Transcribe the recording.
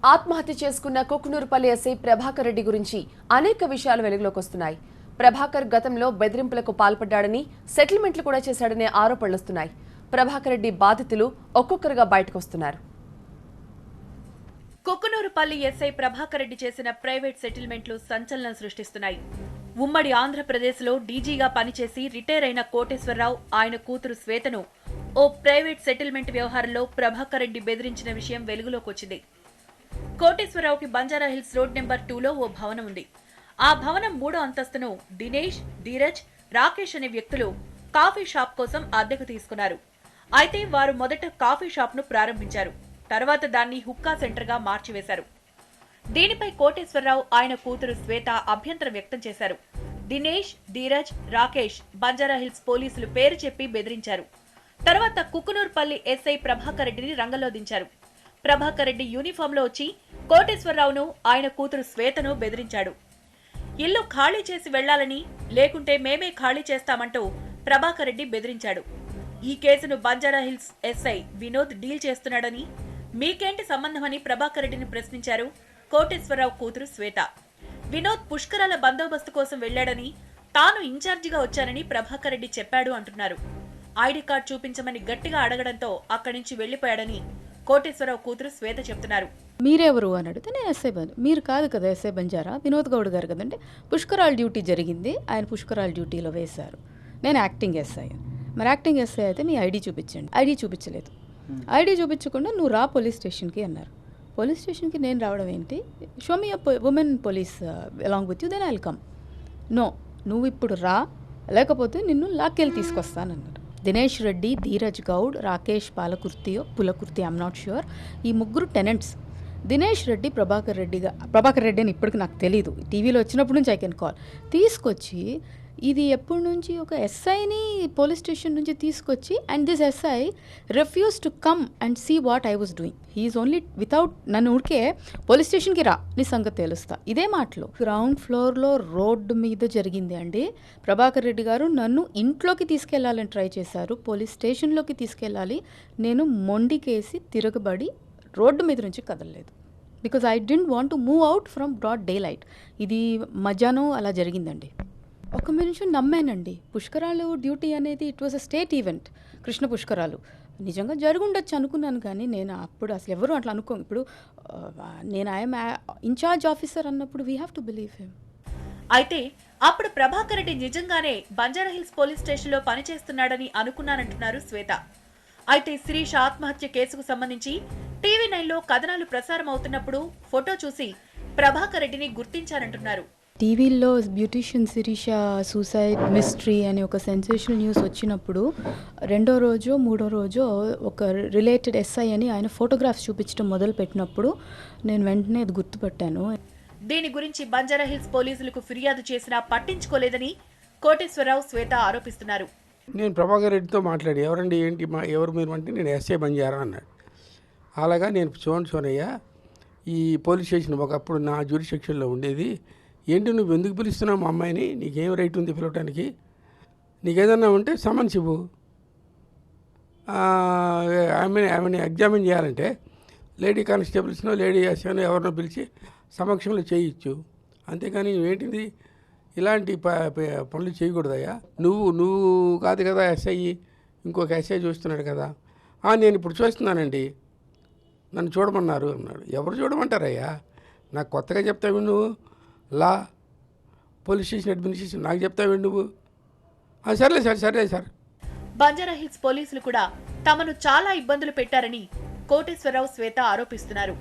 ఆత్మహత్య చేసుకున్న కుకునూరుపల్లి ఎస్ఐ ప్రభాకర్ రెడ్డి గురించి అనేక విషయాలు వెలుగులోకి వస్తున్నాయి. ప్రభాకర్ గతంలో బెదిరింపులకు పాల్పడ్డాడని, సెటిల్మెంట్లు కూడా చేశాడనే ఆరోపణలు వస్తున్నాయి. ప్రభాకర్ రెడ్డి బాధితులు ఒక్కొక్కరుగా బయటకు వస్తున్నారు. కుకునూరుపల్లి ఎస్ఐ ప్రభాకర్ రెడ్డి చేసిన ప్రైవేట్ సెటిల్మెంట్లు సంచలనం సృష్టిస్తున్నాయి. ఉమ్మడి ఆంధ్రప్రదేశ్లో డీజీగా పనిచేసి రిటైర్ అయిన కోటేశ్వరరావు, ఆయన కూతురు శ్వేతను ఓ ప్రైవేట్ సెటిల్మెంట్ వ్యవహారంలో ప్రభాకర్ రెడ్డి బెదిరించిన విషయం వెలుగులోకి వచ్చింది. కోటేశ్వరరావుకి బంజారాహిల్స్ రోడ్ నెంబర్ 2లో ఓ భవనం ఉంది. ఆ భవనం 3వ అంతస్తును దినేష్, ధీరజ్, రాకేష్ అనే వ్యక్తులు కాఫీ షాప్ కోసం అద్దెకు తీసుకున్నారు. అయితే వారు మొదట కాఫీ షాప్ ను ప్రారంభించారు. తర్వాత దాన్ని హుక్కా సెంటర్ గా మార్చివేశారు. దీనిపై కోటేశ్వరరావు, ఆయన కూతురు శ్వేత అభ్యంతరం వ్యక్తం చేశారు. దినేష్, ధీరజ్, రాకేష్ బంజారాహిల్స్ పోలీసులు పేరు చెప్పి బెదిరించారు. తర్వాత కుకునూరుపల్లి ఎస్ఐ ప్రభాకర్ రెడ్డిని రంగంలో దించారు. ప్రభాకర్ రెడ్డి యూనిఫామ్ లో వచ్చి కోటేశ్వరరావును, ఆయన కూతురు శ్వేతను బెదిరించాడు. ఇల్లు ఖాళీ చేసి వెళ్లాలని, లేకుంటే మేమే ఖాళీ చేస్తామంటూ ప్రభాకర్ రెడ్డి బెదిరించాడు. ఈ కేసును బంజారాహిల్స్ ఎస్ఐ వినోద్ డీల్ చేస్తున్నాడని, మీకేంటి సంబంధమని ప్రభాకర్ రెడ్డిని ప్రశ్నించారు కోటేశ్వరరావు కూతురు శ్వేత. వినోద్ పుష్కరాల బందోబస్తు కోసం వెళ్లాడని, తాను ఇన్ఛార్జిగా వచ్చానని ప్రభాకర్ రెడ్డి చెప్పాడు అంటున్నారు. ఐడి కార్డు చూపించమని గట్టిగా అడగడంతో అక్కడి నుంచి వెళ్లిపోయాడని కోటేశ్వరరావు కూతురు శ్వేత చెప్తున్నారు. మీరెవరు అని అడిగితే నేను ఎస్ఐ మీరు కాదు కదా ఎస్ఐ బంజారా, వినోద్ గౌడ్ గారు కదంటే పుష్కరాల డ్యూటీ జరిగింది, ఆయన పుష్కరాల డ్యూటీలో వేశారు, నేను యాక్టింగ్ ఎస్ఐ. మరి యాక్టింగ్ ఎస్ఐ అయితే మీ ఐడి చూపించండి. ఐడి చూపించలేదు. ఐడి చూపించకుండా నువ్వు రా పోలీస్ స్టేషన్కి అన్నారు. పోలీస్ స్టేషన్కి నేను రావడం ఏంటి? Show me women police along with you, then I will come. No, నువ్వు ఇప్పుడు రా, లేకపోతే నిన్ను లాక్కెళ్ళి తీసుకొస్తానన్నారు. Dinesh Reddy, Dheeraj Goud, Rakesh Pulakurthi, I'm not sure, ఈ ముగ్గురు టెనెంట్స్. దినేష్ రెడ్డి ప్రభాకర్ రెడ్డి అని ఇప్పటికి నాకు తెలీదు, టీవీలో వచ్చినప్పటి నుంచి ఐ కెన్ కాల్, తీసుకొచ్చి ఇది ఎప్పటి నుంచి ఒక ఎస్ఐని పోలీస్ స్టేషన్ నుంచి తీసుకొచ్చి, and this SI refuse to come and see what I was doing. He is only without నన్ను ఊరికే పోలీస్ స్టేషన్కి రా, నీ సంగతి తెలుస్తా, ఇదే మాటలు. గ్రౌండ్ ఫ్లోర్లో రోడ్డు మీద జరిగింది అండి. ప్రభాకర్ రెడ్డి గారు నన్ను ఇంట్లోకి తీసుకెళ్లాలని ట్రై చేశారు, పోలీస్ స్టేషన్లోకి తీసుకెళ్ళాలి, నేను మొండికేసి తిరగబడి రోడ్డు మీద నుంచి కదలలేదు. Because I didn't want to move out from broad daylight. ఇది మధ్యాహ్నం అలా జరిగిందండి. ఒక నిమిషం నమ్మానండి. పుష్కరాలు డ్యూటీ అనేది it was a state event. Krishna పుష్కరాలు నిజంగా జరుగుండొచ్చు అనుకున్నాను, కానీ నేను అప్పుడు అసలు ఎవరు అట్లా అనుకోం. ఇప్పుడు నేను ఐఎమ్ ఇన్ఛార్జ్ ఆఫీసర్ అన్నప్పుడు we have to believe him. అయితే అప్పుడు ప్రభాకర్ రెడ్డి నిజంగానే బంజారాహిల్స్ పోలీస్ స్టేషన్లో పనిచేస్తున్నాడని అనుకున్నానంటున్నారు శ్వేత. అయితే శిరీష ఆత్మహత్య కేసుకు సంబంధించి టీవీ9లో కథనాలు ప్రసారం అవుతున్నప్పుడు ఫోటో చూసి ప్రభాకర్ రెడ్డిని గుర్తించారంటున్నారు. టీవీలో బ్యూటీషియన్ శిరీష సూసైడ్ మిస్టరీ అని ఒక సెన్సేషనల్ న్యూస్ వచ్చినప్పుడు 2వ రోజు 3వ రోజు ఒక రిలేటెడ్ ఎస్ఐ అని ఆయన ఫోటోగ్రాఫ్స్ చూపించడం మొదలుపెట్టినప్పుడు నేను వెంటనే అది గుర్తుపట్టాను. దీని గురించి బంజారాహిల్స్ పోలీసులకు ఫిర్యాదు చేసినా పట్టించుకోలేదని కోటేశ్వరరావు, శ్వేత ఆరోపిస్తున్నారు. నేను ప్రభాకర్ రెడ్డితో మాట్లాడి, ఎవరండి ఏంటి ఎవరు మీరు అంటే, నేను ఎస్ఐ బంజారా అన్నాడు. అలాగా నేను సోనయ్య, ఈ పోలీస్ స్టేషన్ ఒకప్పుడు నా జ్యూరిస్డిక్షన్లో ఉండేది, ఏంటి నువ్వు ఎందుకు పిలుస్తున్నావు మా అమ్మాయిని, నీకేం రైట్ ఉంది పిలవటానికి, నీకేదన్నా ఉంటే సమన్స్ ఇవ్వు, ఆమెని ఎగ్జామిన్ చేయాలంటే లేడీ కానిస్టేబుల్స్నో లేడీ ఎస్ఐనో ఎవరినో పిలిచి సమక్షంలో చేయొచ్చు, అంతేకాని ఏంటిది ఇలాంటి పనులు చేయకూడదయ్యా, నువ్వు కాదు కదా ఎస్ఐ, ఇంకొక ఎస్ఐ చూస్తున్నాడు కదా. నేను ఇప్పుడు చూస్తున్నానండి, నన్ను చూడమన్నారు అన్నాడు. ఎవరు చూడమంటారయ్యా, నాకు కొత్తగా చెప్తావు నువ్వు, లా పోలీస్ స్టేషన్ అడ్మినిస్ట్రేషన్ నాకు చెప్తావు నువ్వు. సరే సార్. బంజారాహిల్స్ పోలీసులు కూడా తమను చాలా ఇబ్బందులు పెట్టారని కోటేశ్వరరావు, శ్వేత ఆరోపిస్తున్నారు.